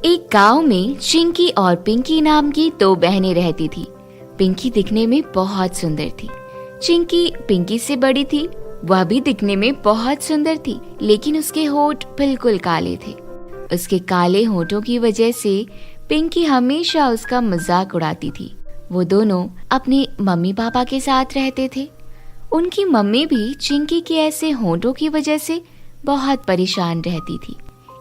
एक गांव में चिंकी और पिंकी नाम की दो बहनें रहती थी। पिंकी दिखने में बहुत सुंदर थी। चिंकी पिंकी से बड़ी थी। वह भी दिखने में बहुत सुंदर थी, लेकिन उसके होंठ बिल्कुल काले थे। उसके काले होंठों की वजह से पिंकी हमेशा उसका मजाक उड़ाती थी। वो दोनों अपने मम्मी पापा के साथ रहते थे। उनकी मम्मी भी चिंकी के ऐसे होंठों की वजह से बहुत परेशान रहती थी।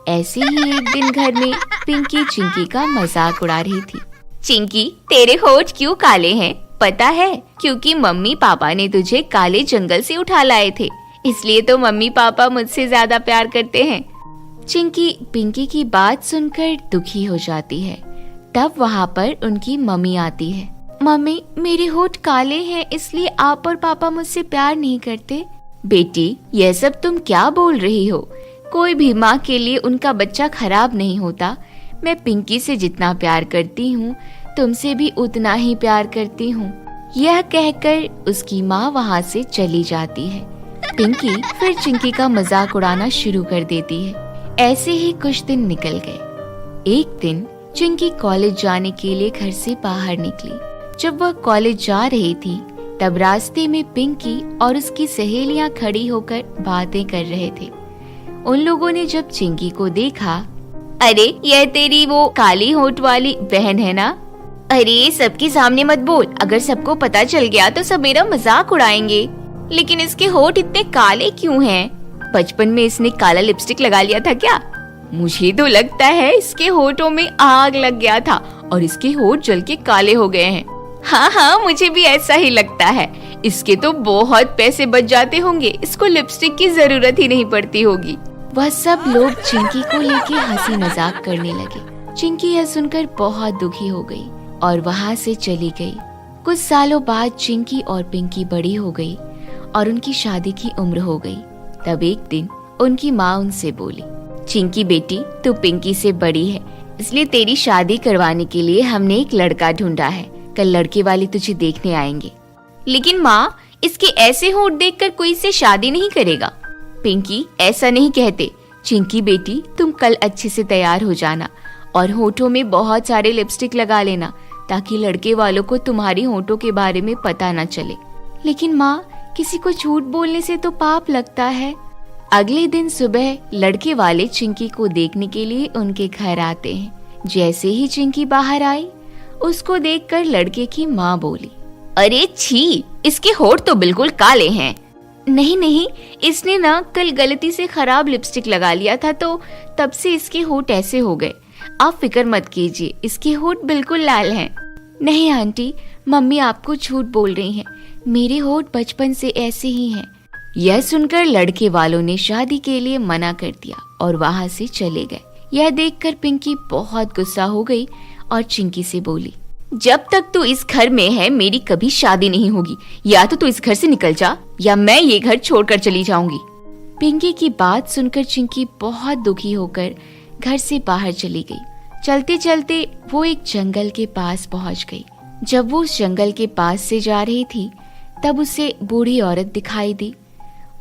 ऐसे ही एक दिन घर में पिंकी चिंकी का मजाक उड़ा रही थी। चिंकी, तेरे होंठ क्यों काले हैं? पता है, क्योंकि मम्मी पापा ने तुझे काले जंगल से उठा लाए थे, इसलिए तो मम्मी पापा मुझसे ज्यादा प्यार करते हैं। चिंकी पिंकी की बात सुनकर दुखी हो जाती है। तब वहाँ पर उनकी मम्मी आती है। मम्मी, मेरे होंठ काले हैं, इसलिए आप और पापा मुझसे प्यार नहीं करते। बेटी, यह सब तुम क्या बोल रही हो? कोई भी माँ के लिए उनका बच्चा खराब नहीं होता। मैं पिंकी से जितना प्यार करती हूँ, तुमसे भी उतना ही प्यार करती हूँ। यह कहकर उसकी माँ वहाँ से चली जाती है। पिंकी फिर चिंकी का मजाक उड़ाना शुरू कर देती है। ऐसे ही कुछ दिन निकल गए। एक दिन चिंकी कॉलेज जाने के लिए घर से बाहर निकली। जब वह कॉलेज जा रही थी, तब रास्ते में पिंकी और उसकी सहेलियां खड़ी होकर बातें कर रहे थे। उन लोगों ने जब चिंकी को देखा, अरे यह तेरी वो काली होंठ वाली बहन है ना? अरे सबके सामने मत बोल, अगर सबको पता चल गया तो सब मेरा मजाक उड़ाएंगे। लेकिन इसके होंठ इतने काले क्यों हैं? बचपन में इसने काला लिपस्टिक लगा लिया था क्या? मुझे तो लगता है इसके होंठों में आग लग गया था और इसके होंठ जल के काले हो गए हैं। हाँ, मुझे भी ऐसा ही लगता है। इसके तो बहुत पैसे बच जाते होंगे, इसको लिपस्टिक की जरूरत ही नहीं पड़ती होगी। वह सब लोग चिंकी को लेके हंसी मजाक करने लगे। चिंकी यह सुनकर बहुत दुखी हो गई और वहाँ से चली गई। कुछ सालों बाद चिंकी और पिंकी बड़ी हो गई और उनकी शादी की उम्र हो गई। तब एक दिन उनकी माँ उनसे बोली, चिंकी बेटी, तू पिंकी से बड़ी है, इसलिए तेरी शादी करवाने के लिए हमने एक लड़का ढूंढा है। कल लड़के वाले तुझे देखने आएंगे। लेकिन माँ, इसके ऐसे होंठ देखकर कोई इससे शादी नहीं करेगा। पिंकी, ऐसा नहीं कहते। चिंकी बेटी, तुम कल अच्छे से तैयार हो जाना और होठों में बहुत सारे लिपस्टिक लगा लेना, ताकि लड़के वालों को तुम्हारी होठों के बारे में पता न चले। लेकिन माँ, किसी को झूठ बोलने से तो पाप लगता है। अगले दिन सुबह लड़के वाले चिंकी को देखने के लिए उनके घर आते हैं। जैसे ही चिंकी बाहर आई, उसको देखकर लड़के की माँ बोली, अरे छी, इसके होठ तो बिल्कुल काले हैं। नहीं, इसने ना कल गलती से खराब लिपस्टिक लगा लिया था, तो तब से इसके होठ ऐसे हो गए। आप फिक्र मत कीजिए, इसके होठ बिल्कुल लाल हैं। नहीं आंटी, मम्मी आपको झूठ बोल रही हैं। मेरे होठ बचपन से ऐसे ही हैं। यह सुनकर लड़के वालों ने शादी के लिए मना कर दिया और वहाँ से चले गए। यह देखकर पिंकी बहुत गुस्सा हो गई और चिंकी से बोली, जब तक तू इस घर में है मेरी कभी शादी नहीं होगी। या तो तू इस घर से निकल जा, या मैं ये घर छोड़कर चली जाऊंगी। पिंकी की बात सुनकर चिंकी बहुत दुखी होकर घर से बाहर चली गई। चलते चलते वो एक जंगल के पास पहुंच गई। जब वो उस जंगल के पास से जा रही थी, तब उसे बूढ़ी औरत दिखाई दी।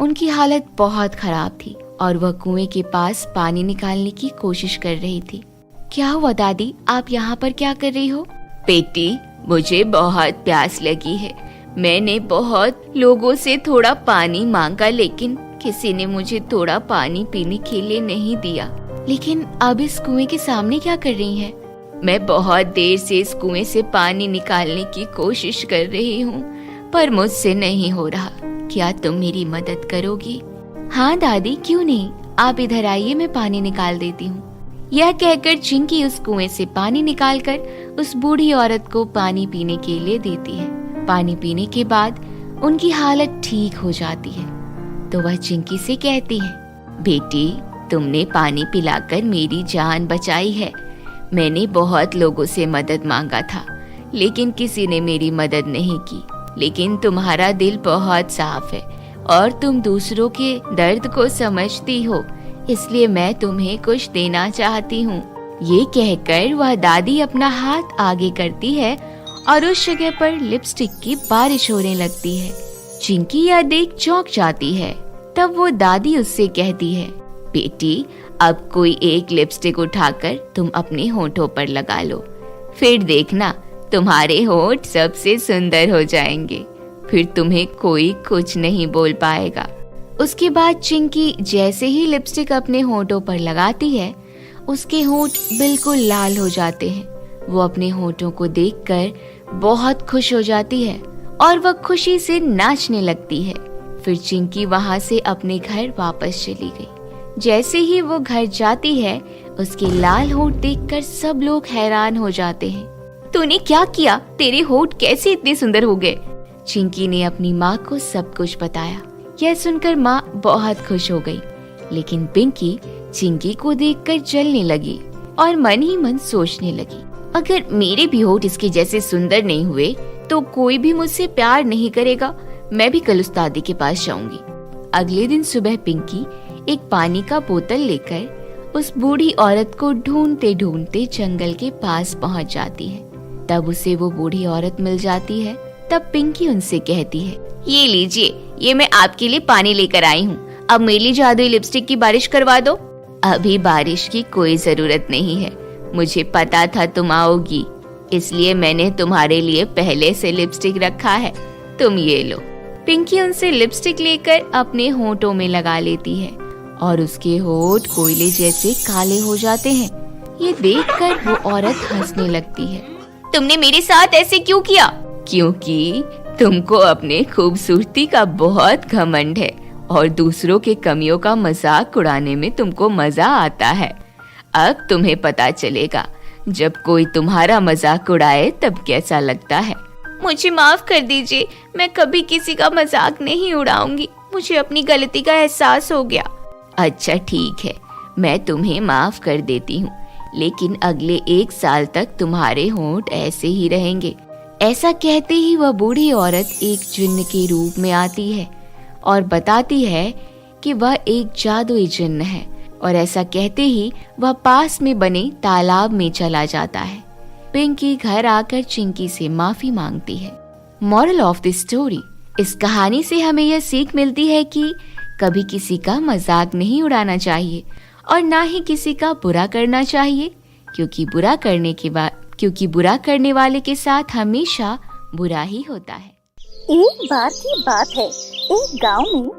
उनकी हालत बहुत खराब थी और वह कुएं के पास पानी निकालने की कोशिश कर रही थी। क्या हुआ दादी, आप यहाँ पर क्या कर रही हो? बेटी, मुझे बहुत प्यास लगी है। मैंने बहुत लोगों से थोड़ा पानी मांगा, लेकिन किसी ने मुझे थोड़ा पानी पीने के लिए नहीं दिया। लेकिन अब इस कुएं के सामने क्या कर रही हैं? मैं बहुत देर से इस कुएं से पानी निकालने की कोशिश कर रही हूँ, पर मुझसे नहीं हो रहा। क्या तुम मेरी मदद करोगी? हाँ दादी, क्यों नहीं, आप इधर आइए, मैं पानी निकाल देती हूँ। यह कहकर चिंकी उस कुएं से पानी निकालकर उस बूढ़ी औरत को पानी पीने के लिए देती है। पानी पीने के बाद उनकी हालत ठीक हो जाती है। तो वह चिंकी से कहती है, बेटी, तुमने पानी पिलाकर मेरी जान बचाई है। मैंने बहुत लोगों से मदद मांगा था, लेकिन किसी ने मेरी मदद नहीं की। लेकिन तुम्हारा दिल बहुत साफ है और तुम दूसरों के दर्द को समझती हो, इसलिए मैं तुम्हें कुछ देना चाहती हूँ। ये कहकर वह दादी अपना हाथ आगे करती है और उस जगह पर लिपस्टिक की बारिश होने लगती है। चिंकी यह देख चौंक जाती है। तब वो दादी उससे कहती है, बेटी, अब कोई एक लिपस्टिक उठाकर तुम अपने होठों पर लगा लो, फिर देखना तुम्हारे होठ सबसे सुंदर हो जाएंगे, फिर तुम्हें कोई कुछ नहीं बोल पाएगा। उसके बाद चिंकी जैसे ही लिपस्टिक अपने होठों पर लगाती है, उसके होठ बिल्कुल लाल हो जाते हैं। वो अपने होठों को देखकर बहुत खुश हो जाती है और वह खुशी से नाचने लगती है। फिर चिंकी वहां से अपने घर वापस चली गई। जैसे ही वो घर जाती है, उसके लाल होठ देखकर सब लोग हैरान हो जाते हैं। तूने क्या किया? तेरे होठ कैसे इतने सुंदर हो गए? चिंकी ने अपनी माँ को सब कुछ बताया। यह सुनकर माँ बहुत खुश हो गई, लेकिन पिंकी चिंकी को देखकर जलने लगी और मन ही मन सोचने लगी, अगर मेरे भी होठ इसके जैसे सुंदर नहीं हुए तो कोई भी मुझसे प्यार नहीं करेगा। मैं भी कल उस दादी के पास जाऊंगी। अगले दिन सुबह पिंकी एक पानी का बोतल लेकर उस बूढ़ी औरत को ढूंढते ढूंढते जंगल के पास पहुंच जाती है। तब उसे वो बूढ़ी औरत मिल जाती है। तब पिंकी उनसे कहती है, ये लीजिए, ये मैं आपके लिए पानी लेकर आई हूँ। अब मेरे लिए जादुई लिपस्टिक की बारिश करवा दो। अभी बारिश की कोई जरूरत नहीं है, मुझे पता था तुम आओगी, इसलिए मैंने तुम्हारे लिए पहले से लिपस्टिक रखा है, तुम ये लो। पिंकी उनसे लिपस्टिक लेकर अपने होठों में लगा लेती है और उसके होठ कोयले जैसे काले हो जाते हैं। ये देखकर वो औरत हंसने लगती है। तुमने मेरे साथ ऐसे क्यों किया? क्योंकि तुमको अपने खूबसूरती का बहुत घमंड है और दूसरों के कमियों का मजाक उड़ाने में तुमको मजा आता है। अब तुम्हें पता चलेगा, जब कोई तुम्हारा मजाक उड़ाए तब कैसा लगता है। मुझे माफ कर दीजिए, मैं कभी किसी का मजाक नहीं उड़ाऊंगी, मुझे अपनी गलती का एहसास हो गया। अच्छा ठीक है, मैं तुम्हें माफ कर देती हूँ, लेकिन अगले 1 साल तक तुम्हारे होंठ ऐसे ही रहेंगे। ऐसा कहते ही वह बूढ़ी औरत एक जिन्न के रूप में आती है और बताती है कि वह एक जादुई जिन्न है, और ऐसा कहते ही वह पास में बने तालाब में चला जाता है। पिंकी घर आकर चिंकी से माफी मांगती है। मॉरल ऑफ द स्टोरी, इस कहानी से हमें यह सीख मिलती है कि कभी किसी का मजाक नहीं उड़ाना चाहिए और ना ही किसी का बुरा करना चाहिए, क्योंकि बुरा करने वाले के साथ हमेशा बुरा ही होता है। एक बार की बात है, एक गांव में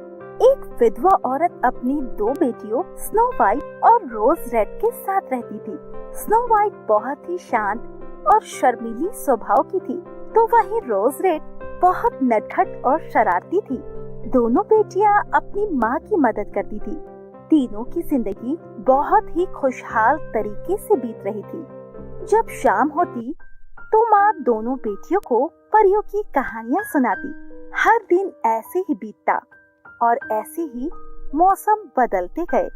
एक विधवा औरत अपनी 2 बेटियों स्नो वाइट और रोज रेड के साथ रहती थी। स्नो वाइट बहुत ही शांत और शर्मीली स्वभाव की थी, तो वहीं रोज रेड बहुत नटखट और शरारती थी। दोनों बेटियां अपनी माँ की मदद करती थी। तीनों की जिंदगी बहुत ही खुशहाल तरीके से बीत रही थी। जब शाम होती तो माँ दोनों बेटियों को परियों की कहानियाँ सुनाती। हर दिन ऐसे ही बीतता और ऐसे ही मौसम बदलते गए।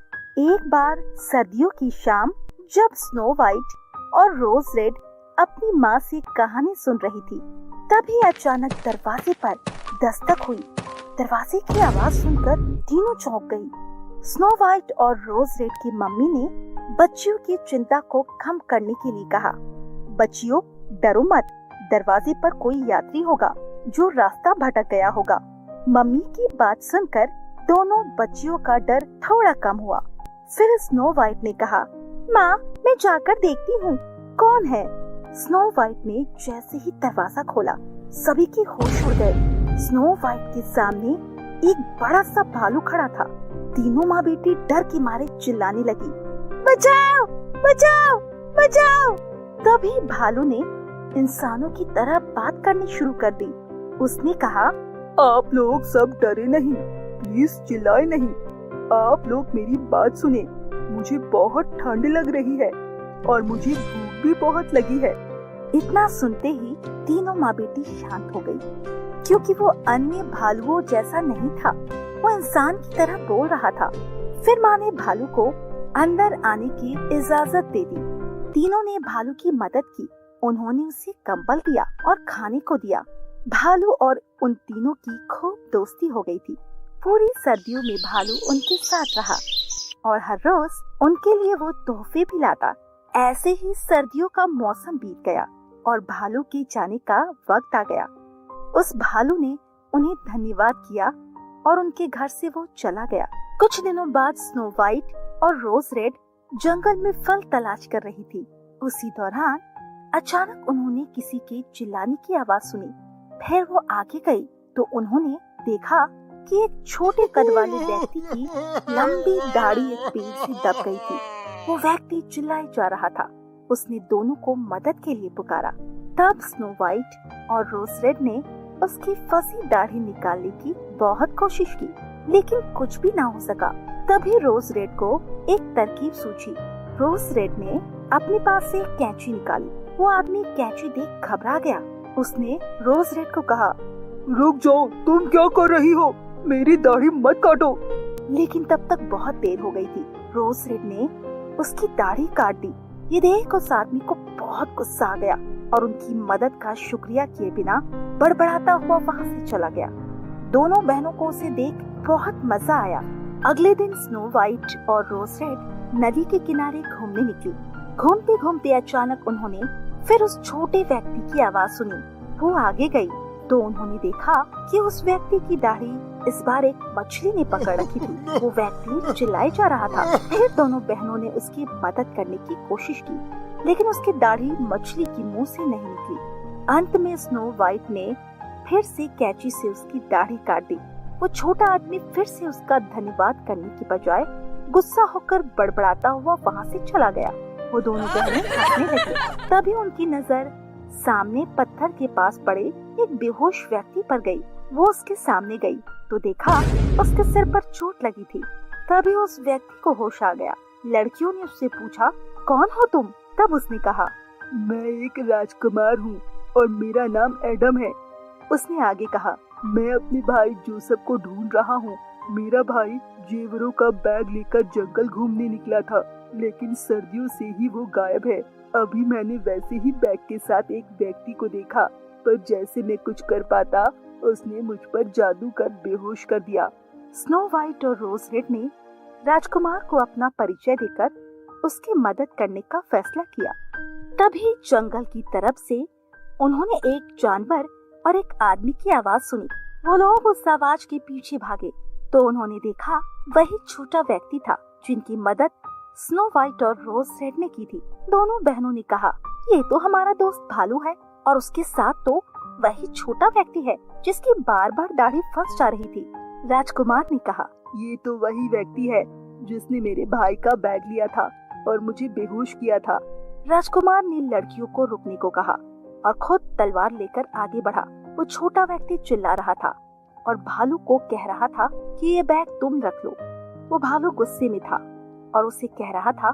एक बार सर्दियों की शाम, जब स्नो वाइट और रोज रेड अपनी माँ से कहानी सुन रही थी, तभी अचानक दरवाजे पर दस्तक हुई। दरवाजे की आवाज सुनकर तीनों चौंक गई। स्नो वाइट और रोज रेड की मम्मी ने बच्चियों की चिंता को कम करने के लिए कहा, बच्चियों डरो मत, दरवाजे पर कोई यात्री होगा जो रास्ता भटक गया होगा। मम्मी की बात सुनकर दोनों बच्चियों का डर थोड़ा कम हुआ। फिर स्नो वाइट ने कहा, माँ मैं जाकर देखती हूँ कौन है। स्नो वाइट ने जैसे ही दरवाजा खोला, सभी की होश उड़ गए। स्नो वाइट के सामने एक बड़ा सा भालू खड़ा था। तीनों माँ बेटी डर के मारे चिल्लाने लगी, बचाओ बचाओ बचाओ। तभी भालू ने इंसानों की तरह बात करनी शुरू कर दी। उसने कहा, आप लोग सब डरे नहीं, प्लीज चिल्लाए नहीं। आप लोग मेरी बात सुने, मुझे बहुत ठंड लग रही है और मुझे भूख भी बहुत लगी है। इतना सुनते ही तीनों माँ बेटी शांत हो गई, क्योंकि वो अन्य भालुओं जैसा नहीं था, वो इंसान की तरह बोल रहा था। फिर माँ ने भालू को अंदर आने की इजाजत दे दी। तीनों ने भालू की मदद की। उन्होंने उसे कंबल दिया और खाने को दिया। भालू और उन तीनों की खूब दोस्ती हो गई थी। पूरी सर्दियों में भालू उनके साथ रहा और हर रोज उनके लिए वो तोहफे भी लाता। ऐसे ही सर्दियों का मौसम बीत गया और भालू के जाने का वक्त आ गया। उस भालू ने उन्हें धन्यवाद किया और उनके घर से वो चला गया। कुछ दिनों बाद स्नो वाइट और रोज रेड जंगल में फल तलाश कर रही थी। उसी दौरान अचानक उन्होंने किसी के चिल्लाने की आवाज सुनी। फिर वो आगे गई तो उन्होंने देखा कि एक छोटे कद वाले व्यक्ति की लंबी दाढ़ी एक पेड़ से दब गई थी। वो व्यक्ति चिल्लाए जा रहा था। उसने दोनों को मदद के लिए पुकारा। तब स्नो वाइट और रोज रेड ने उसकी फंसी दाढ़ी निकालने की बहुत कोशिश की, लेकिन कुछ भी ना हो सका। तभी रोज रेड को एक तरकीब सूझी। रोज रेड ने अपने पास से एक कैंची निकाली। वो आदमी कैंची देख घबरा गया। उसने रोज रेड को कहा, रुक जाओ, तुम क्या कर रही हो? मेरी दाढ़ी मत काटो। लेकिन तब तक बहुत देर हो गई थी। रोज रेड ने उसकी दाढ़ी काट दी। ये देख उस आदमी को बहुत गुस्सा आ गया और उनकी मदद का शुक्रिया किए बिना बड़बड़ाता हुआ वहाँ से चला गया। दोनों बहनों को उसे देख बहुत मजा आया। अगले दिन स्नो वाइट और रोज रेड नदी के किनारे घूमने निकली। घूमते घूमते अचानक उन्होंने फिर उस छोटे व्यक्ति की आवाज सुनी। वो आगे गई तो उन्होंने देखा कि उस व्यक्ति की दाढ़ी इस बार एक मछली ने पकड़ रखी थी। वो व्यक्ति चिल्लाए जा रहा था। फिर दोनों बहनों ने उसकी मदद करने की कोशिश की, लेकिन उसकी दाढ़ी मछली की मुंह से नहीं निकली। अंत में स्नो वाइट ने फिर से कैंची से उसकी दाढ़ी काट दी। वो छोटा आदमी फिर से उसका धन्यवाद करने की बजाय गुस्सा होकर बड़बड़ाता हुआ वहाँ से चला गया। वो दोनों बहनें हंसने लगी। तभी उनकी नजर सामने पत्थर के पास पड़े एक बेहोश व्यक्ति पर गई। वो उसके सामने गई तो देखा उसके सिर पर चोट लगी थी। तभी उस व्यक्ति को होश आ गया। लड़कियों ने उससे पूछा, कौन हो तुम? तब उसने कहा, मैं एक राजकुमार हूँ और मेरा नाम एडम है। उसने आगे कहा, मैं अपने भाई जोसेफ को ढूंढ रहा हूँ। मेरा भाई जेवरों का बैग लेकर जंगल घूमने निकला था, लेकिन सर्दियों से ही वो गायब है। अभी मैंने वैसे ही बैग के साथ एक व्यक्ति को देखा, पर जैसे मैं कुछ कर पाता उसने मुझ पर जादू कर बेहोश कर दिया। स्नो वाइट और रोज रेड ने राजकुमार को अपना परिचय देकर उसकी मदद करने का फैसला किया। तभी जंगल की तरफ से उन्होंने एक जानवर और एक आदमी की आवाज सुनी। वो लोग उस आवाज के पीछे भागे तो उन्होंने देखा वही छोटा व्यक्ति था जिनकी मदद स्नो वाइट और रोज रेड ने की थी। दोनों बहनों ने कहा, ये तो हमारा दोस्त भालू है और उसके साथ तो वही छोटा व्यक्ति है जिसकी बार बार दाढ़ी फंस जा रही थी। राजकुमार ने कहा, ये तो वही व्यक्ति है जिसने मेरे भाई का बैग लिया था और मुझे बेहोश किया था। राजकुमार ने लड़कियों को रुकने को कहा और खुद तलवार लेकर आगे बढ़ा। वो छोटा व्यक्ति चिल्ला रहा था और भालू को कह रहा था कि ये बैग तुम रख लो। वो भालू गुस्से में था और उसे कह रहा था,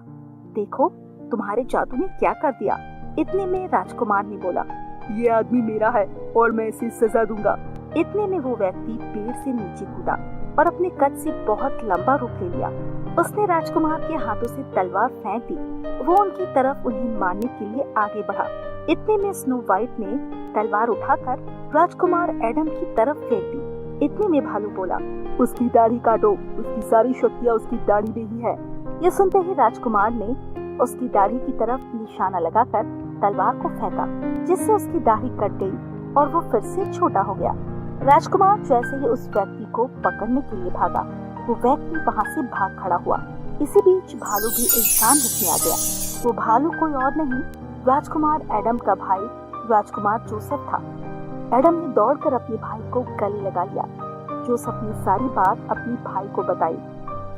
देखो तुम्हारे जादू ने क्या कर दिया। इतने में राजकुमार ने बोला, ये आदमी मेरा है और मैं इसे सजा दूंगा। इतने में वो व्यक्ति पेड़ से नीचे कूदा और अपने कद से बहुत लंबा रूप ले लिया। उसने राजकुमार के हाथों से तलवार फेंक दी। वो उनकी तरफ उन्हें मारने के लिए आगे बढ़ा। इतने में स्नो वाइट ने तलवार उठाकर राजकुमार एडम की तरफ फेंक दी। इतने में भालू बोला, उसकी दाढ़ी काटो, उसकी सारी शक्तियाँ उसकी दाढ़ी में ही है। ये सुनते ही राजकुमार ने उसकी दाढ़ी की तरफ निशाना लगाकर तलवार को फेंका, जिससे उसकी दाढ़ी कट गई और वो फिर से छोटा हो गया। राजकुमार जैसे ही उस व्यक्ति को पकड़ने के लिए भागा, वो व्यक्ति वहाँ से भाग खड़ा हुआ। इसी बीच भालू भी इंसान रूप में आ गया। वो भालू कोई और नहीं, राजकुमार एडम का भाई राजकुमार जोसेफ था। एडम ने दौड़कर अपने भाई को गले लगा लिया। जोसेफ ने सारी बात अपने भाई को बताई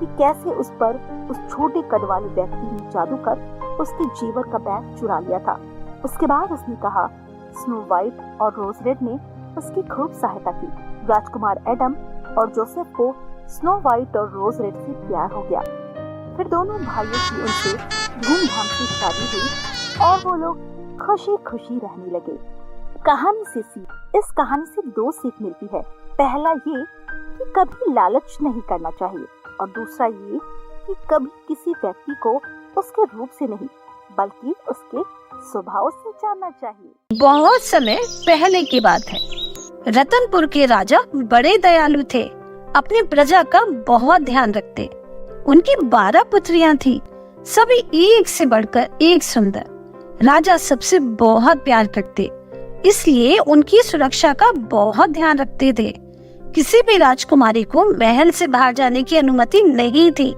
कि कैसे उस पर उस छोटे कद वाले व्यक्ति ने जादू कर उसके जेवर का बैग चुरा लिया था। उसके बाद उसने कहा, स्नो वाइट और रोज रेड ने उसकी खूब सहायता की। राजकुमार एडम और जोसेफ को स्नो वाइट और रोज रेड से प्यार हो गया। फिर दोनों भाइयों की उनसे धूमधाम से शादी हुई और वो लोग खुशी खुशी रहने लगे। कहानी से इस कहानी से दो सीख मिलती है। पहला ये कि कभी लालच नहीं करना चाहिए और दूसरा ये कि कभी किसी व्यक्ति को उसके रूप से नहीं बल्कि उसके स्वभाव से जानना चाहिए। बहुत समय पहले की बात है। रतनपुर के राजा बड़े दयालु थे, अपनी प्रजा का बहुत ध्यान रखते। उनकी 12 पुत्रियां थी, सभी एक से बढ़कर एक सुंदर। राजा सबसे बहुत प्यार करते, इसलिए उनकी सुरक्षा का बहुत ध्यान रखते थे। किसी भी राजकुमारी को महल से बाहर जाने की अनुमति नहीं थी।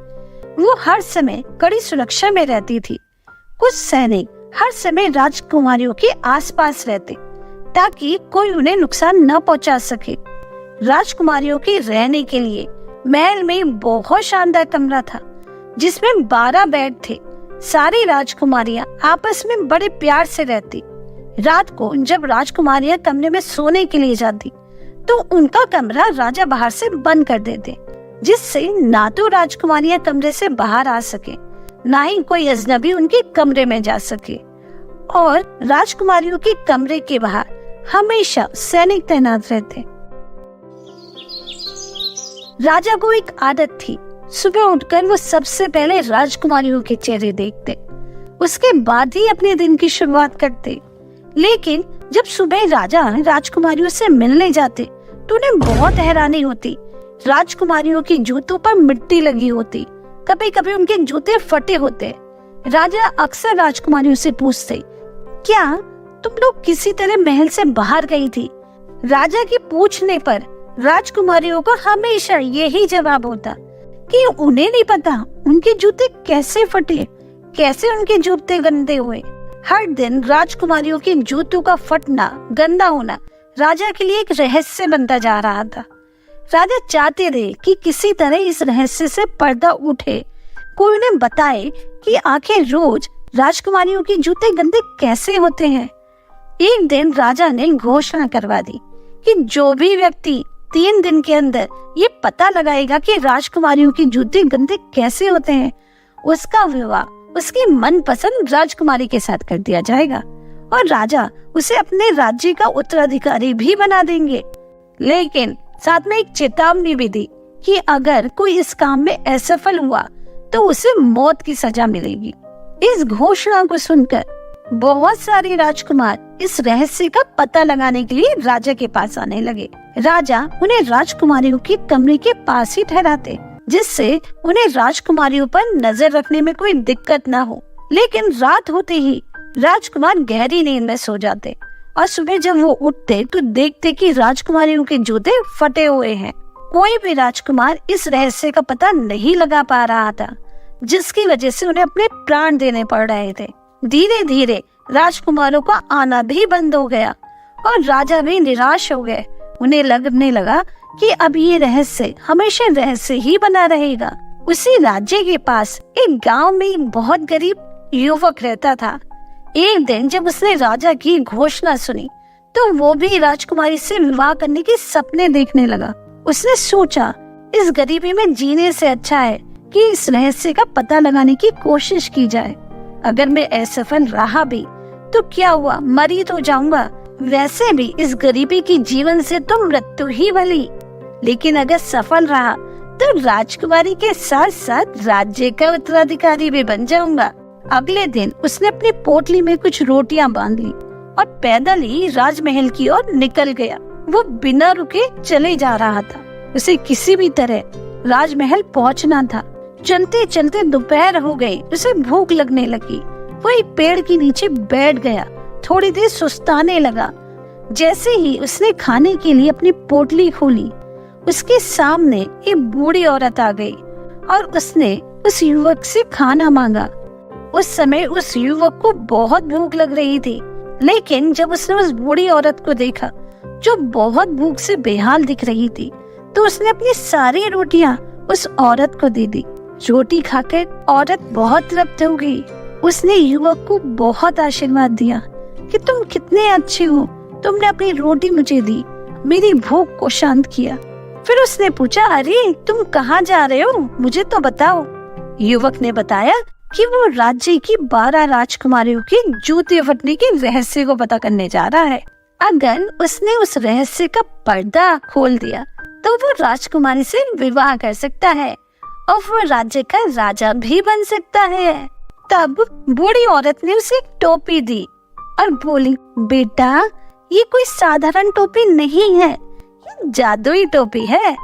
वो हर समय कड़ी सुरक्षा में रहती थी। कुछ सैनिक हर समय राजकुमारियों के आसपास रहते ताकि कोई उन्हें नुकसान न पहुंचा सके। राजकुमारियों के रहने के लिए महल में बहुत शानदार कमरा था जिसमें 12 बेड थे। सारी राजकुमारियां आपस में बड़े प्यार से रहती। रात को जब राजकुमारियां कमरे में सोने के लिए जाती तो उनका कमरा राजा बाहर से बंद कर देते, जिससे ना तो राजकुमारियां कमरे से बाहर आ सके, ना ही कोई अजनबी उनके कमरे में जा सके। और राजकुमारियों के कमरे के बाहर हमेशा सैनिक तैनात रहते। राजा को एक आदत थी, सुबह उठकर वो सबसे पहले राजकुमारियों के चेहरे देखते, उसके बाद ही अपने दिन की शुरुआत करते। लेकिन जब सुबह राजा राजकुमारियों से मिलने जाते तो उन्हें बहुत हैरानी होती। राजकुमारियों की जूतों पर मिट्टी लगी होती, कभी कभी उनके जूते फटे होते। राजा अक्सर राजकुमारियों से पूछते, क्या तुम लोग किसी तरह महल से बाहर गई थी? राजा के पूछने पर राजकुमारियों को हमेशा यही जवाब होता कि उन्हें नहीं पता उनके जूते कैसे फटे, कैसे उनके जूते गंदे हुए। हर दिन राजकुमारियों के जूतों का फटना, गंदा होना राजा के लिए एक रहस्य बनता जा रहा था। राजा चाहते थे कि किसी तरह इस रहस्य से पर्दा उठे, कोई उन्हें बताए कि आखिर रोज राजकुमारियों के जूते गंदे कैसे होते हैं। एक दिन राजा ने घोषणा करवा दी कि जो भी व्यक्ति 3 दिन के अंदर ये पता लगाएगा कि राजकुमारियों के जूते गंदे कैसे होते हैं, उसका विवाह उसकी मनपसंद राजकुमारी के साथ कर दिया जाएगा और राजा उसे अपने राज्य का उत्तराधिकारी भी बना देंगे। लेकिन साथ में एक चेतावनी भी दी कि अगर कोई इस काम में असफल हुआ तो उसे मौत की सजा मिलेगी। इस घोषणा को सुनकर बहुत सारे राजकुमार इस रहस्य का पता लगाने के लिए राजा के पास आने लगे। राजा उन्हें राजकुमारियों के कमरे के पास ही ठहराते, जिससे उन्हें राजकुमारियों पर नजर रखने में कोई दिक्कत न हो। लेकिन रात होते ही राजकुमार गहरी नींद में सो जाते और सुबह जब वो उठते तो देखते कि राजकुमारियों के जूते फटे हुए हैं। कोई भी राजकुमार इस रहस्य का पता नहीं लगा पा रहा था, जिसकी वजह से उन्हें अपने प्राण देने पड़ रहे थे। धीरे धीरे राजकुमारों का आना भी बंद हो गया और राजा भी निराश हो गए। उन्हें लगने लगा कि अब ये रहस्य हमेशा रहस्य ही बना रहेगा। उसी राज्य के पास एक गांव में एक बहुत गरीब युवक रहता था। एक दिन जब उसने राजा की घोषणा सुनी तो वो भी राजकुमारी से विवाह करने के सपने देखने लगा। उसने सोचा, इस गरीबी में जीने से अच्छा है कि इस रहस्य का पता लगाने की कोशिश की जाए। अगर मैं असफल रहा भी तो क्या हुआ, मरी तो जाऊंगा। वैसे भी इस गरीबी की जीवन से तो मृत्यु ही भली। लेकिन अगर सफल रहा तो राजकुमारी के साथ साथ राज्य का उत्तराधिकारी भी बन जाऊंगा। अगले दिन उसने अपनी पोटली में कुछ रोटियां बांध ली और पैदल ही राजमहल की ओर निकल गया। वो बिना रुके चले जा रहा था। उसे किसी भी तरह राजमहल पहुंचना था। चलते चलते दोपहर हो गई। उसे भूख लगने लगी। वो एक पेड़ के नीचे बैठ गया। थोड़ी देर सुस्ताने लगा। जैसे ही उसने खाने के लिए अपनी पोटली खोली, उसके सामने एक बूढ़ी औरत आ गई और उसने उस युवक से खाना मांगा। उस समय उस युवक को बहुत भूख लग रही थी, लेकिन जब उसने उस बूढ़ी औरत को देखा जो बहुत भूख से बेहाल दिख रही थी, तो उसने अपनी सारी रोटियां उस औरत को दे दी। रोटी खाकर औरत बहुत तृप्त हो गई। उसने युवक को बहुत आशीर्वाद दिया कि तुम कितने अच्छे हो, तुमने अपनी रोटी मुझे दी, मेरी भूख को शांत किया। फिर उसने पूछा, अरे तुम कहाँ जा रहे हो, मुझे तो बताओ। युवक ने बताया कि वो राज्य की 12 राजकुमारियों के जूते फटने के रहस्य को पता करने जा रहा है। अगर उसने उस रहस्य का पर्दा खोल दिया तो वो राजकुमारी से विवाह कर सकता है और वो राज्य का राजा भी बन सकता है। तब बूढ़ी औरत ने उसे एक टोपी दी और बोली, बेटा ये कोई साधारण टोपी नहीं है, ये जादुई टोपी है।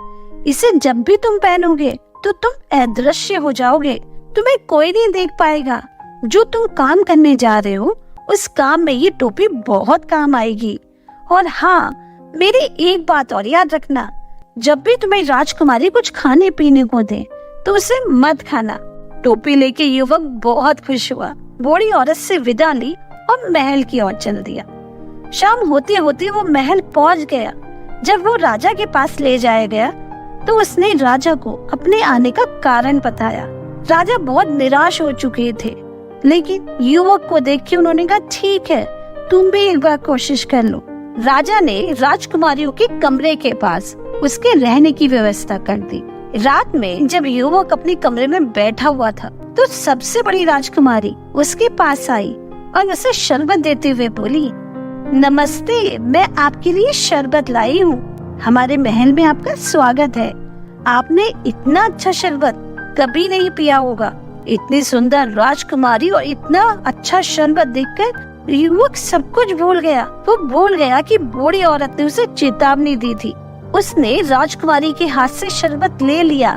इसे जब भी तुम पहनोगे तो तुम अदृश्य हो जाओगे, तुम्हें कोई नहीं देख पाएगा। जो तुम काम करने जा रहे हो उस काम में ये टोपी बहुत काम आएगी। और हाँ, मेरी एक बात और याद रखना, जब भी तुम्हें राजकुमारी कुछ खाने पीने को दे तो उसे मत खाना, टोपी लेके युवक बहुत खुश हुआ, बूढ़ी औरत से विदा ली और महल की ओर चल दिया। शाम होते होते वो महल पहुंच गया। जब वो राजा के पास ले जाया गया तो उसने राजा को अपने आने का कारण बताया। राजा बहुत निराश हो चुके थे, लेकिन युवक को देख के उन्होंने कहा, ठीक है, तुम भी एक बार कोशिश कर लो। राजा ने राजकुमारियों के कमरे के पास उसके रहने की व्यवस्था कर दी। रात में जब युवक अपने कमरे में बैठा हुआ था तो सबसे बड़ी राजकुमारी उसके पास आई और उसे शरबत देते हुए बोली, नमस्ते, मैं आपके लिए शरबत लाई हूँ। हमारे महल में आपका स्वागत है। आपने इतना अच्छा शरबत कभी नहीं पिया होगा। इतनी सुंदर राजकुमारी और इतना अच्छा शरबत देखकर युवक सब कुछ भूल गया। वो भूल गया कि बूढ़ी औरत ने उसे चेतावनी दी थी। उसने राजकुमारी के हाथ से शरबत ले लिया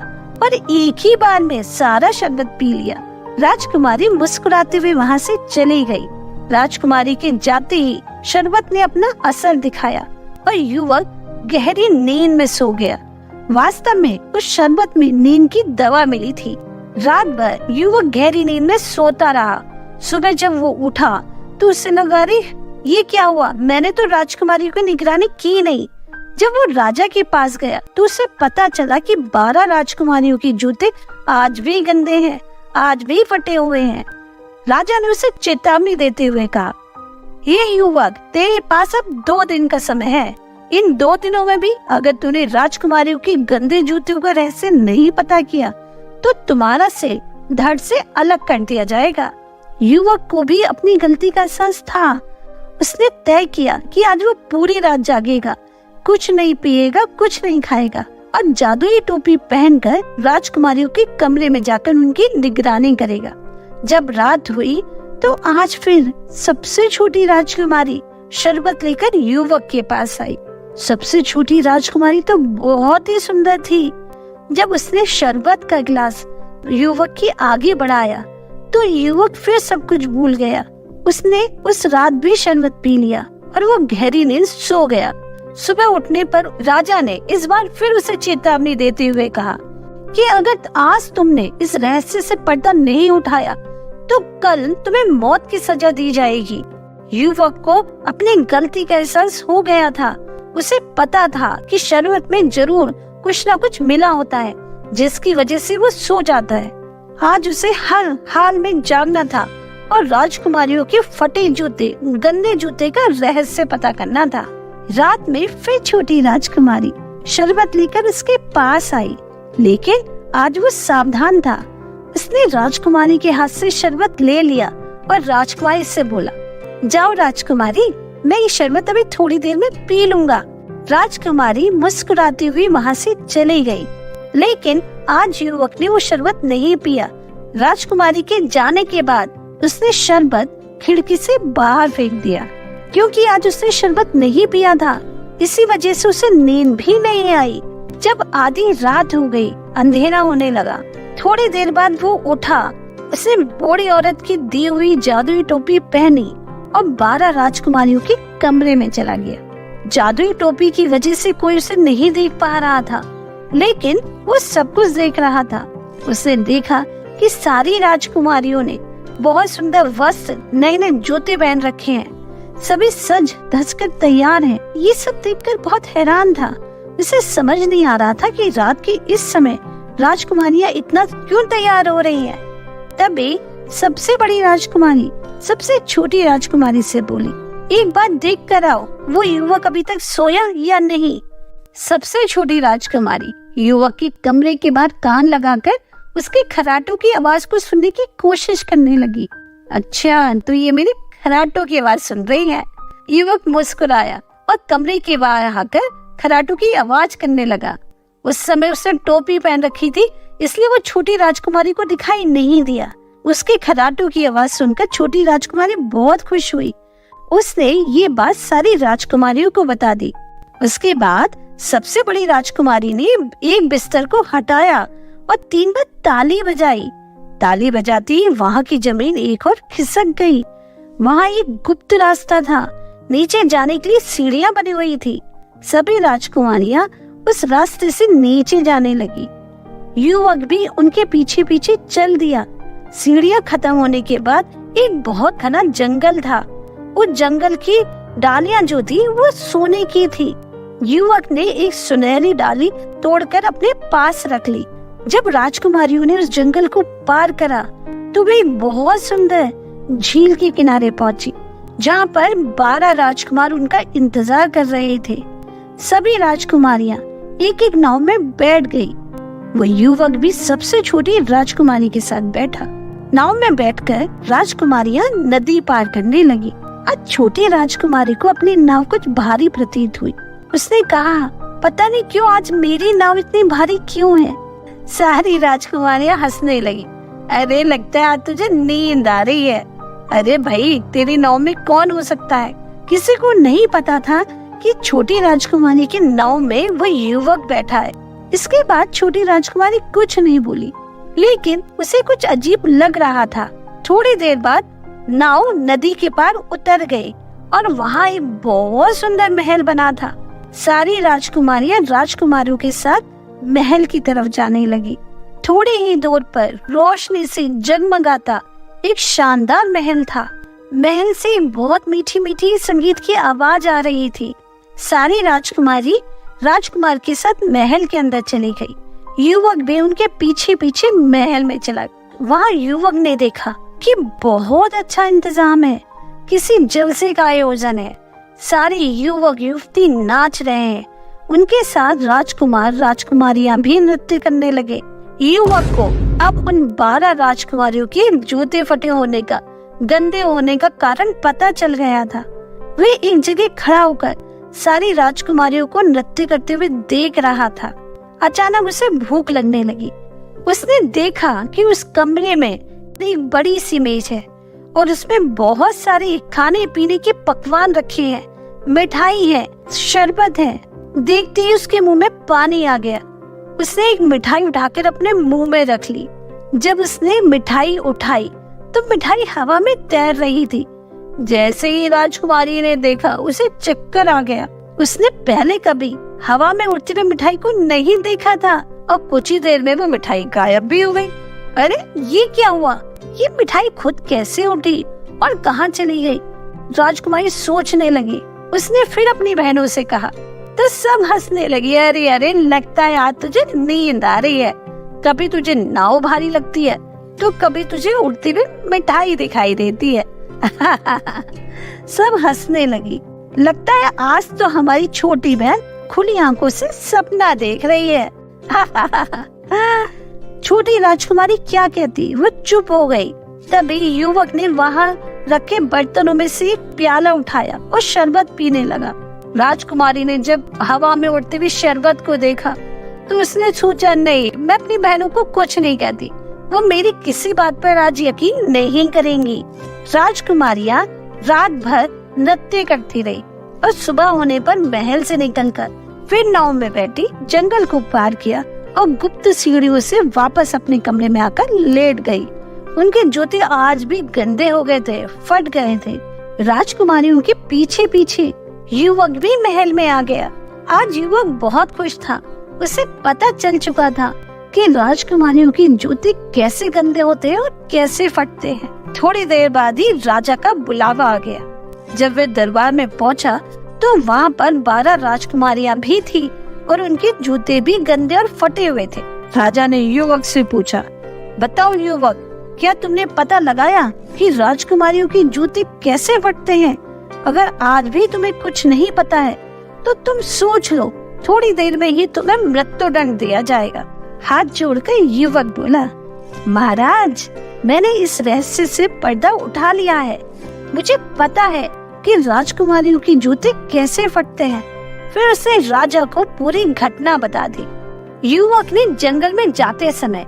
और एक ही बार में सारा शरबत पी लिया। राजकुमारी मुस्कुराते हुए वहाँ से चली गई। राजकुमारी के जाते ही शरबत ने अपना असर दिखाया और युवक गहरी नींद में सो गया। वास्तव में उस शरबत में नींद की दवा मिली थी। रात भर युवक गहरी नींद में सोता रहा। सुबह जब वो उठा तो उसे लगा, अरे ये क्या हुआ, मैंने तो राजकुमारी को निगरानी की नहीं। जब वो राजा के पास गया तो उसे पता चला कि 12 राजकुमारियों के जूते आज भी गंदे हैं, आज भी फटे हुए हैं। राजा ने उसे चेतावनी देते हुए कहा, ये युवक, तेरे पास अब 2 दिन का समय है। इन 2 दिनों में भी अगर तूने राजकुमारियों के गंदे जूतों का रहस्य नहीं पता किया तो तुम्हारा सिर धड़ से अलग कर दिया जाएगा। युवक को भी अपनी गलती का एहसास था। उसने तय किया कि आज वो पूरी रात जागेगा, कुछ नहीं पिएगा, कुछ नहीं खाएगा और जादुई टोपी पहनकर राजकुमारियों के कमरे में जाकर उनकी निगरानी करेगा। जब रात हुई तो आज फिर सबसे छोटी राजकुमारी शरबत लेकर युवक के पास आई। सबसे छोटी राजकुमारी तो बहुत ही सुंदर थी। जब उसने शरबत का गिलास युवक के आगे बढ़ाया तो युवक फिर सब कुछ भूल गया। उसने उस रात भी शरबत पी लिया और वो गहरी नींद सो गया। सुबह उठने पर राजा ने इस बार फिर उसे चेतावनी देते हुए कहा कि अगर आज तुमने इस रहस्य से पर्दा नहीं उठाया तो कल तुम्हें मौत की सजा दी जाएगी। युवक को अपनी गलती का एहसास हो गया था। उसे पता था कि शरबत में जरूर कुछ न कुछ मिला होता है, जिसकी वजह से वो सो जाता है। आज उसे हर हाल में जागना था और राजकुमारियों के फटे जूते, गंदे जूते का रहस्य पता करना था। रात में फिर छोटी राजकुमारी शरबत लेकर उसके पास आई, लेकिन आज वो सावधान था। उसने राजकुमारी के हाथ से शरबत ले लिया और राजकुमारी से बोला, जाओ राजकुमारी, मैं ये शरबत अभी थोड़ी देर में पी लूंगा। राजकुमारी मुस्कुराती हुई वहाँ से चली गई, लेकिन आज युवक ने वो शरबत नहीं पिया। राजकुमारी के जाने के बाद उसने शरबत खिड़की से बाहर फेंक दिया, क्योंकि आज उसने शरबत नहीं पिया था। इसी वजह से उसे नींद भी नहीं आई। जब आधी रात हो गई, अंधेरा होने लगा। थोड़ी देर बाद वो उठा। उसने बूढ़ी औरत की दी हुई जादुई टोपी पहनी और 12 राजकुमारियों के कमरे में चला गया। जादुई टोपी की वजह से कोई उसे नहीं देख पा रहा था, लेकिन वो सब कुछ देख रहा था। उसने देखा कि सारी राजकुमारियों ने बहुत सुंदर वस्त्र, नए नए जूते पहन रखे हैं। सभी सज धज कर तैयार हैं। ये सब देखकर बहुत हैरान था। उसे समझ नहीं आ रहा था कि रात के इस समय राजकुमारियां इतना क्यों तैयार हो रही हैं। तभी सबसे बड़ी राजकुमारी सबसे छोटी राजकुमारी से बोली, एक बार देख कर आओ, वो युवक अभी तक सोया या नहीं। सबसे छोटी राजकुमारी युवक के कमरे के बाहर कान लगाकर उसके खराटों की आवाज को सुनने की कोशिश करने लगी। अच्छा, तो ये मेरे खराटों की आवाज सुन रही है। युवक मुस्कुराया और कमरे के बाहर आकर खराटों की आवाज करने लगा। उस समय उसने टोपी पहन रखी थी, इसलिए वो छोटी राजकुमारी को दिखाई नहीं दिया। उसके खराटों की आवाज सुनकर छोटी राजकुमारी बहुत खुश हुई। उसने ये बात सारी राजकुमारियों को बता दी। उसके बाद सबसे बड़ी राजकुमारी ने एक बिस्तर को हटाया और 3 बार ताली बजाई। ताली बजाती वहाँ की जमीन एक और खिसक गई। वहाँ एक गुप्त रास्ता था। नीचे जाने के लिए सीढ़ियाँ बनी हुई थी। सभी राजकुमारियाँ उस रास्ते से नीचे जाने लगी। युवक भी उनके पीछे पीछे चल दिया। सीढ़ियाँ खत्म होने के बाद एक बहुत घना जंगल था। उस जंगल की डालियां जो थी वो सोने की थी। युवक ने एक सुनहरी डाली तोड़कर अपने पास रख ली। जब राजकुमारियों ने उस जंगल को पार करा तो वे एक बहुत सुंदर झील के किनारे पहुंची, जहाँ पर 12 राजकुमार उनका इंतजार कर रहे थे। सभी राजकुमारियां एक एक नाव में बैठ गई। वो युवक भी सबसे छोटी राजकुमारी के साथ बैठा। नाव में बैठकर राजकुमारियां नदी पार करने लगी। आज छोटी राजकुमारी को अपनी नाव कुछ भारी प्रतीत हुई। उसने कहा, पता नहीं क्यों आज मेरी नाव इतनी भारी क्यों है। सारी राजकुमारियां हंसने लगी। अरे लगता है आज तुझे नींद आ रही है। अरे भाई, तेरी नाव में कौन हो सकता है। किसी को नहीं पता था कि छोटी राजकुमारी की नाव में वो युवक बैठा है। इसके बाद छोटी राजकुमारी कुछ नहीं बोली, लेकिन उसे कुछ अजीब लग रहा था। थोड़ी देर बाद नाव नदी के पार उतर गई और वहाँ एक बहुत सुंदर महल बना था। सारी राजकुमारियां राजकुमारों के साथ महल की तरफ जाने लगी। थोड़ी ही दूर पर रोशनी से जगमगाता एक शानदार महल था। महल से बहुत मीठी मीठी संगीत की आवाज आ रही थी। सारी राजकुमारी राजकुमार के साथ महल के अंदर चली गई। युवक भी उनके पीछे पीछे महल में चला। वहाँ युवक ने देखा कि बहुत अच्छा इंतजाम है, किसी जलसे का आयोजन है। सारे युवक युवती नाच रहे हैं। उनके साथ राजकुमार राजकुमारियां भी नृत्य करने लगे। युवक को अब उन 12 राजकुमारियों के जूते फटे होने का, गंदे होने का कारण पता चल गया था। वे एक जगह खड़ा होकर सारी राजकुमारियों को नृत्य करते हुए देख रहा था। अचानक उसे भूख लगने लगी। उसने देखा कि उस कमरे में एक बड़ी सी मेज है और उसमें बहुत सारे खाने पीने के पकवान रखे हैं। मिठाई है, शरबत है। देखते ही उसके मुंह में पानी आ गया। उसने एक मिठाई उठाकर अपने मुंह में रख ली। जब उसने मिठाई उठाई तो मिठाई हवा में तैर रही थी। जैसे ही राजकुमारी ने देखा उसे चक्कर आ गया। उसने पहले कभी हवा में उड़ती हुई मिठाई को नहीं देखा था और कुछ ही देर में वो मिठाई गायब भी हो गई। अरे ये क्या हुआ? ये मिठाई खुद कैसे उठी और कहाँ चली गई? राजकुमारी सोचने लगी। उसने फिर अपनी बहनों से कहा तो सब हंसने लगी। अरे अरे, लगता है आज तुझे नींद आ रही है। कभी तुझे नाव भारी लगती है तो कभी तुझे उड़ती हुई मिठाई दिखाई देती है। सब हंसने लगी। लगता है आज तो हमारी छोटी बहन खुली आंखों से सपना देख रही है। छोटी राजकुमारी क्या कहती, वो चुप हो गई। तभी युवक ने वहाँ रखे बर्तनों में से एक प्याला उठाया और शरबत पीने लगा। राजकुमारी ने जब हवा में उड़ते हुए शरबत को देखा तो उसने सोचा, नहीं, मैं अपनी बहनों को कुछ नहीं कहती। वो मेरी किसी बात पर आज यकीन नहीं करेंगी। राजकुमारियां रात भर नृत्य करती रही और सुबह होने पर महल से निकलकर फिर नाव में बैठी, जंगल को पार किया और गुप्त सीढ़ियों से वापस अपने कमरे में आकर लेट गई। उनके जूते आज भी गंदे हो गए थे, फट गए थे। राजकुमारियों के पीछे पीछे युवक भी महल में आ गया। आज युवक बहुत खुश था। उसे पता चल चुका था कि राजकुमारियों के जूते कैसे गंदे होते हैं और कैसे फटते हैं। थोड़ी देर बाद ही राजा का बुलावा आ गया। जब वे दरबार में पहुंचा तो वहाँ पर 12 राजकुमारियां भी थी और उनके जूते भी गंदे और फटे हुए थे। राजा ने युवक से पूछा, बताओ युवक, क्या तुमने पता लगाया कि राजकुमारियों के जूते कैसे फटते हैं? अगर आज भी तुम्हें कुछ नहीं पता है तो तुम सोच लो, थोड़ी देर में ही तुम्हें मृत्युदंड दिया जाएगा। हाथ जोड़कर युवक बोला, महाराज, मैंने इस रहस्य से पर्दा उठा लिया है। मुझे पता है कि राजकुमारियों के जूते कैसे फटते हैं। फिर उसने राजा को पूरी घटना बता दी। युवक ने जंगल में जाते समय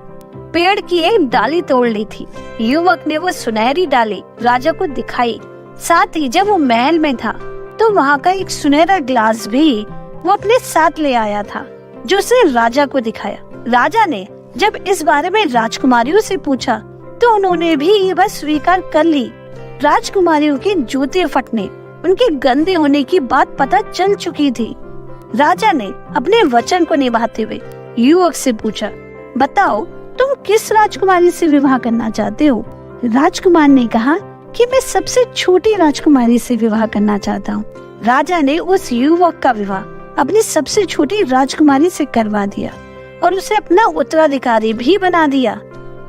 पेड़ की एक डाली तोड़ ली थी। युवक ने वो सुनहरी डाली राजा को दिखाई। साथ ही जब वो महल में था तो वहाँ का एक सुनहरा ग्लास भी वो अपने साथ ले आया था, जो उसने राजा को दिखाया। राजा ने जब इस बारे में राजकुमारियों से पूछा तो उन्होंने भी ये बात स्वीकार कर ली। राजकुमारियों के जूते फटने, उनके गंदे होने की बात पता चल चुकी थी। राजा ने अपने वचन को निभाते हुए युवक से पूछा, बताओ तुम किस राजकुमारी से विवाह करना चाहते हो? राजकुमार ने कहा कि मैं सबसे छोटी राजकुमारी से विवाह करना चाहता हूँ। राजा ने उस युवक का विवाह अपनी सबसे छोटी राजकुमारी से करवा दिया और उसे अपना उत्तराधिकारी भी बना दिया।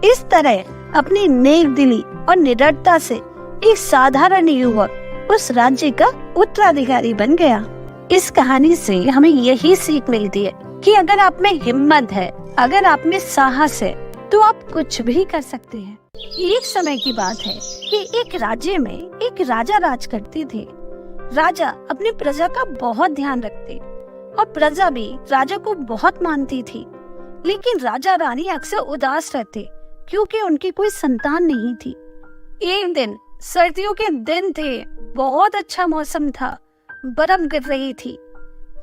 इस तरह अपनी नेक दिली और निडरता से एक साधारण युवक उस राज्य का उत्तराधिकारी बन गया। इस कहानी से हमें यही सीख मिलती है कि अगर आप में हिम्मत है, अगर आप में साहस है, तो आप कुछ भी कर सकते हैं। एक समय की बात है कि एक राज्य में एक राजा राज करते थे। राजा अपनी प्रजा का बहुत ध्यान रखते और प्रजा भी राजा को बहुत मानती थी। लेकिन राजा रानी अक्सर उदास रहते क्योंकि उनकी कोई संतान नहीं थी। एक दिन सर्दियों के दिन थे, बहुत अच्छा मौसम था, बर्फ गिर रही थी।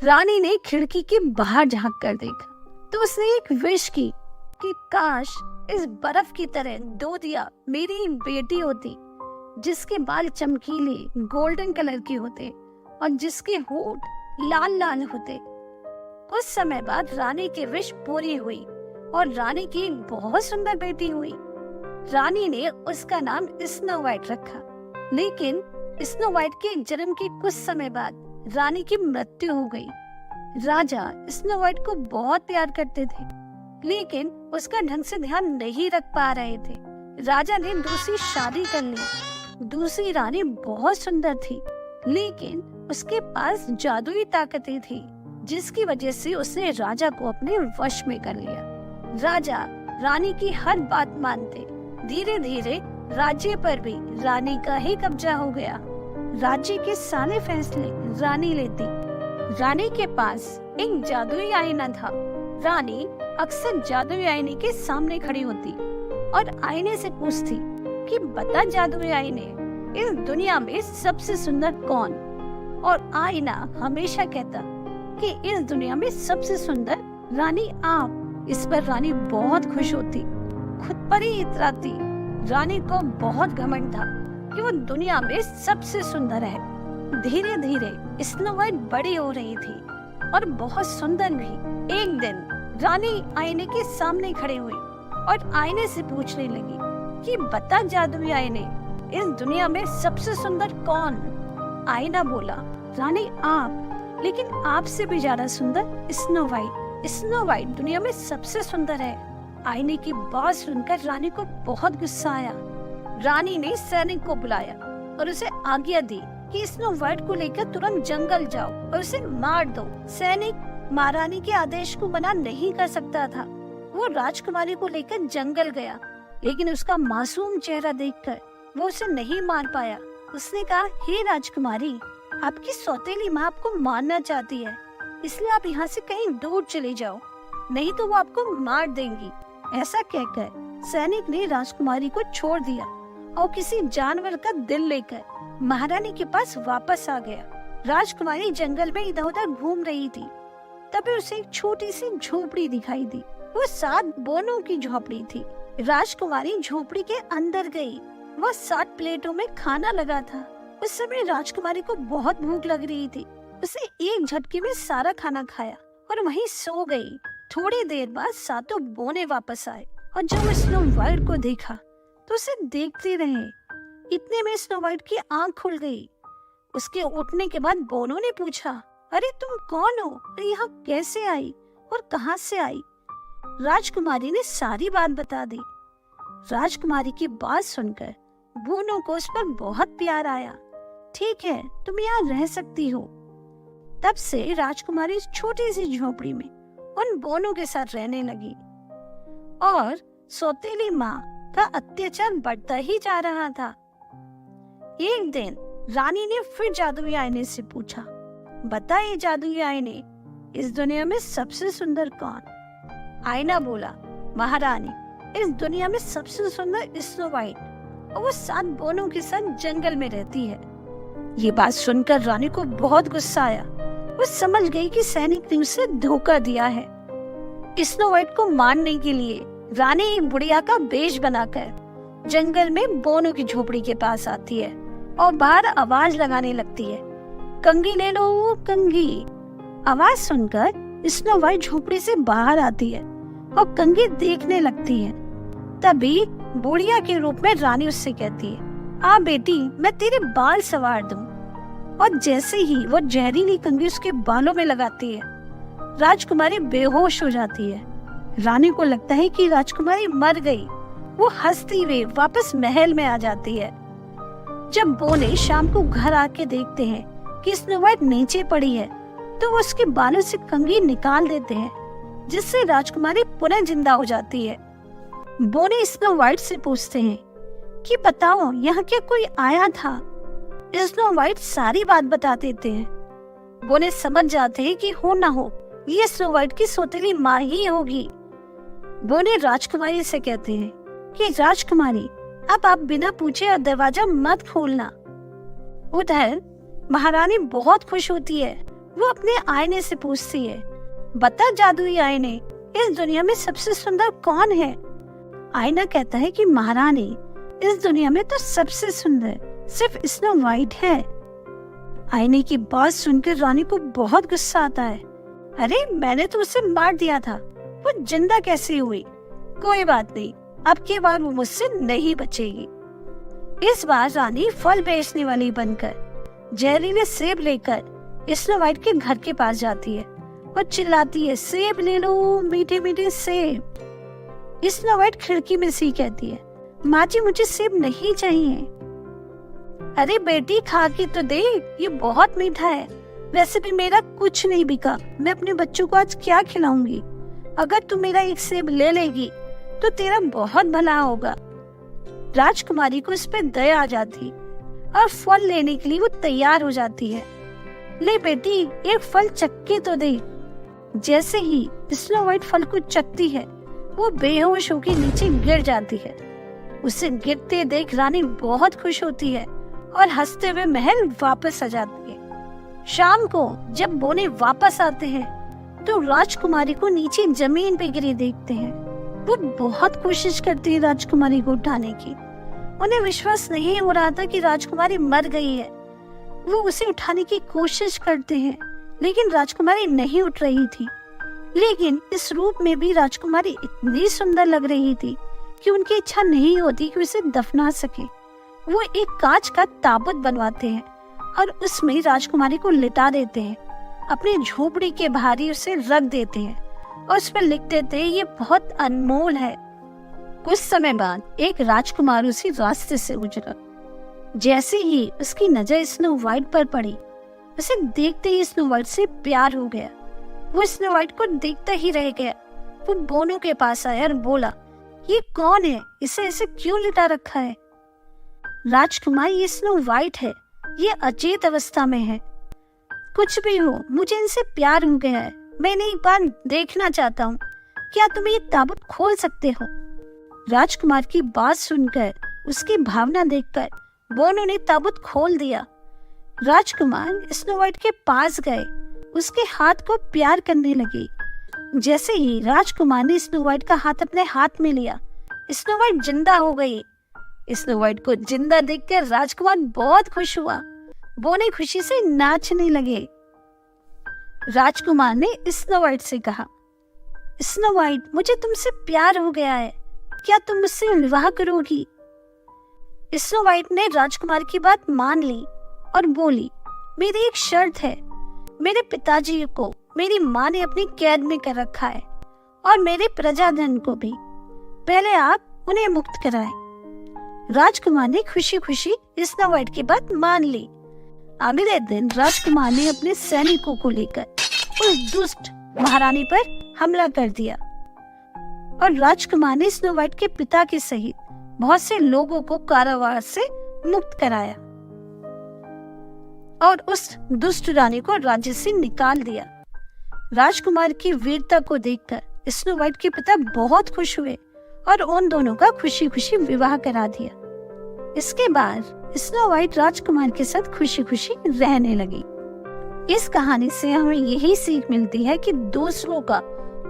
रानी ने खिड़की के बाहर झांक कर देखा तो उसने एक विश की कि काश इस बर्फ की तरह दोदिया मेरी बेटी होती, जिसके बाल चमकीले गोल्डन कलर के होते और जिसके होठ लाल लाल होते। कुछ समय बाद रानी की विश पूरी हुई और रानी की एक बहुत सुंदर बेटी हुई। रानी ने उसका नाम स्नो वाइट रखा। लेकिन स्नो वाइट के जन्म के कुछ समय बाद रानी की मृत्यु हो गई। राजा स्नो वाइट को बहुत प्यार करते थे, लेकिन उसका ढंग से ध्यान नहीं रख पा रहे थे। राजा ने दूसरी शादी कर ली। दूसरी रानी बहुत सुंदर थी, लेकिन उसके पास जादुई ताकतें थी, जिसकी वजह से उसने राजा को अपने वश में कर लिया। राजा रानी की हर बात मानते। धीरे धीरे राज्य पर भी रानी का ही कब्जा हो गया। राज्य के सारे फैसले रानी लेती। रानी के पास एक जादुई आईना था। रानी अक्सर जादुई आईने के सामने खड़ी होती और आईने से पूछती कि बता जादुई आईने, इस दुनिया में सबसे सुंदर कौन? और आईना हमेशा कहता कि इस दुनिया में सबसे सुंदर रानी आप। इस पर रानी बहुत खुश होती, खुद पर ही इतराती। रानी को बहुत घमंड था कि वो दुनिया में सबसे सुंदर है। धीरे धीरे स्नो वाइट बड़ी हो रही थी और बहुत सुंदर भी। एक दिन रानी आईने के सामने खड़ी हुई और आईने से पूछने लगी कि बता जादुई आईने, इस दुनिया में सबसे सुंदर कौन? आईना बोला, रानी आप, लेकिन आपसे भी ज्यादा सुंदर स्नो वाइट। स्नो वाइट दुनिया में सबसे सुंदर है। आईने की बात सुनकर रानी को बहुत गुस्सा आया। रानी ने सैनिक को बुलाया और उसे आज्ञा दी कि स्नो वाइट को लेकर तुरंत जंगल जाओ और उसे मार दो। सैनिक महारानी के आदेश को मना नहीं कर सकता था। वो राजकुमारी को लेकर जंगल गया, लेकिन उसका मासूम चेहरा देखकर वो उसे नहीं मार पाया। उसने कहा, हे राजकुमारी, आपकी सौतेली माँ आपको मारना चाहती है, इसलिए आप यहाँ से कहीं दूर चले जाओ, नहीं तो वो आपको मार देंगी। ऐसा कहकर सैनिक ने राजकुमारी को छोड़ दिया और किसी जानवर का दिल लेकर महारानी के पास वापस आ गया। राजकुमारी जंगल में इधर उधर घूम रही थी। तभी उसे एक छोटी सी झोपड़ी दिखाई दी। वो 7 बोनों की झोपड़ी थी। राजकुमारी झोपड़ी के अंदर गई। वह 7 प्लेटों में खाना लगा था। उस समय राजकुमारी को बहुत भूख लग रही थी। उसने एक झटके में सारा खाना खाया और वहीं सो गई। थोड़ी देर बाद 7 बोने वापस आए और जब स्नो वाइट को देखा तो उसे देखते रहे। इतने में स्नो वाइट की आंख खुल गई। उसके उठने के बाद बोनों ने पूछा, अरे तुम कौन हो और यहाँ कैसे आई और कहाँ से आई? राजकुमारी ने सारी बात बता दी। राजकुमारी की बात सुनकर बोनों को उस पर बहुत प्यार आया। ठीक है, तुम यहाँ रह सकती हो। तब से राजकुमारी इस छोटी सी झोपड़ी में उन बोनों के साथ रहने लगी और सौतेली माँ का अत्याचार बढ़ता ही जा रहा था। एक दिन रानी ने फिर जादुई आईने से पूछा, बताइए जादुई आईने, इस दुनिया में सबसे सुंदर कौन? आईना बोला, महारानी, इस दुनिया में सबसे सुंदर स्नो वाइट और वो 7 बोनों के साथ जंगल में रहती है। ये बात सुनकर रानी को बहुत गुस्सा आया। वो समझ गई कि सैनिक ने उसे धोखा दिया है। स्नो वाइट को मारने के लिए रानी एक बुढ़िया का वेश बनाकर जंगल में बोनों की झोपड़ी के पास आती है और बाहर आवाज लगाने लगती है, कंघी ले लो कंघी। आवाज सुनकर स्नो वाइट झोपड़ी से बाहर आती है। और कंघी देखने लगती है। तभी बुढ़िया के रूप में रानी उससे कहती है, आ बेटी, मैं तेरे बाल संवार दूं। और जैसे ही वो जहरीली कंघी उसके बालों में लगाती है, राजकुमारी बेहोश हो जाती है। रानी को लगता है कि राजकुमारी मर गई। वो हंसती हुई वापस महल में आ जाती है। जब बोने शाम को घर आके देखते हैं कि स्नो वाइट नीचे पड़ी है, तो वो उसके बालों से कंघी निकाल देते हैं, जिससे राजकुमारी पुनः जिंदा हो जाती है। बोने स्नो वाइट से पूछते हैं कि बताओ, यहाँ क्या कोई आया था? स्नो वाइट सारी बात बता देते हैं। बोने समझ जाते हैं कि हो ना हो ये स्नो वाइट की सौतेली माँ ही होगी। बोने राजकुमारी से कहते हैं कि राजकुमारी, अब आप बिना पूछे दरवाजा मत खोलना। उधर महारानी बहुत खुश होती है। वो अपने आईने से पूछती है, बता जादुई आईने, इस दुनिया में सबसे सुंदर कौन है? आईना कहता है कि महारानी, इस दुनिया में तो सबसे सुंदर सिर्फ स्नो वाइट है। आईने की बात सुनकर रानी को बहुत गुस्सा आता है। अरे, मैंने तो उसे मार दिया था, वो जिंदा कैसे हुई? कोई बात नहीं, अब की बार वो मुझसे नहीं बचेगी। इस बार रानी फल बेचने वाली बनकर जहरीले सेब लेकर स्नो वाइट के घर के पास जाती है और चिल्लाती है, सेब ले लो, मीठे मीठे सेब। स्नो वाइट खिड़की में सी कहती है, माँ जी, मुझे सेब नहीं चाहिए। अरे बेटी, खा के तो दे, ये बहुत मीठा है। वैसे भी मेरा कुछ नहीं बिका, मैं अपने बच्चों को आज क्या खिलाऊंगी? अगर तू मेरा एक सेब ले लेगी तो तेरा बहुत भला होगा। राजकुमारी को इस पे दया आ जाती और फल लेने के लिए वो तैयार हो जाती है। ले बेटी, एक फल चख के तो दे। जैसे ही स्नो वाइट फल को चखती है, वो बेहोश होकर नीचे गिर जाती है। उसे गिरते देख रानी बहुत खुश होती है और हंसते हुए महल वापस आ जाती है। शाम को जब बोने वापस आते हैं तो राजकुमारी को नीचे जमीन पे गिरी देखते हैं। वो बहुत कोशिश करती है राजकुमारी को उठाने की। उन्हें विश्वास नहीं हो रहा था कि राजकुमारी मर गई है। वो उसे उठाने की कोशिश करते हैं, लेकिन राजकुमारी नहीं उठ रही थी। लेकिन इस रूप में भी राजकुमारी इतनी सुंदर लग रही थी कि उनकी इच्छा नहीं होती कि उसे दफना सके। वो एक कांच का ताबूत बनवाते हैं और उसमें राजकुमारी को लिटा देते हैं। अपनी झोपड़ी के बाहर ही उसे रख देते हैं और उस पर लिख देते हैं, ये बहुत अनमोल है। कुछ समय बाद एक राजकुमार उसी रास्ते से गुजरा। जैसे ही उसकी नजर स्नो वाइट पर पड़ी, उसे देखते ही स्नो वाइट से प्यार हो गया। वो स्नो वाइट को देखता ही रह गया। वो बोनो के पास आया और बोला, ये कौन है? इसे ऐसे क्यों लिटा रखा है? राजकुमार, ये स्नो वाइट है, ये अचेत अवस्था में है। कुछ भी हो, मुझे इनसे प्यार हो गया है। मैं इन्हें एक बार देखना चाहता हूँ। क्या तुम ये ताबूत खोल सकते हो? राजकुमार की बात सुनकर, उसकी भावना देखकर बोनो ने ताबूत खोल दिया। राजकुमार स्नो वाइट के पास गए, उसके हाथ को प्यार करने लगे। जैसे ही राजकुमार ने स्नो वाइट का हाथ अपने हाथ में लिया, स्नो वाइट जिंदा हो गई। स्नो वाइट को जिंदा देखकर राजकुमार बहुत खुश हुआ। बोने खुशी से नाचने लगे। राजकुमार ने स्नो वाइट से कहा, स्नो वाइट, मुझे तुमसे प्यार हो गया है, क्या तुम मुझसे विवाह करोगी? स्नो वाइट ने राजकुमार की बात मान ली और बोली, मेरी एक शर्त है। मेरे पिताजी को मेरी माँ ने अपनी कैद में कर रखा है और मेरे प्रजाधन को भी। पहले आप उन्हें मुक्त कराएं। राजकुमार ने खुशी खुशी स्नो वाइट की बात मान ली। अगले दिन राजकुमार ने अपने सैनिकों को लेकर उस दुष्ट महारानी पर हमला कर दिया और राजकुमार ने स्नो वाइट के पिता के सहित बहुत से लोगों को कारावास से मुक्त कराया और उस दुष्ट रानी को राज्य से निकाल दिया। राजकुमार की वीरता को देखकर स्नो वाइट के पिता बहुत खुश हुए और उन दोनों का खुशी खुशी विवाह करा दिया। इसके बाद स्नो वाइट राजकुमार के साथ खुशी खुशी रहने लगी। इस कहानी से हमें यही सीख मिलती है कि दूसरों का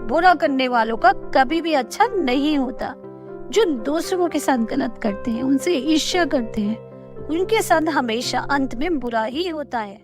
बुरा करने वालों का कभी भी अच्छा नहीं होता। जो दूसरों के साथ गलत करते हैं, उनसे ईर्ष्या करते हैं, उनके साथ हमेशा अंत में बुरा ही होता है।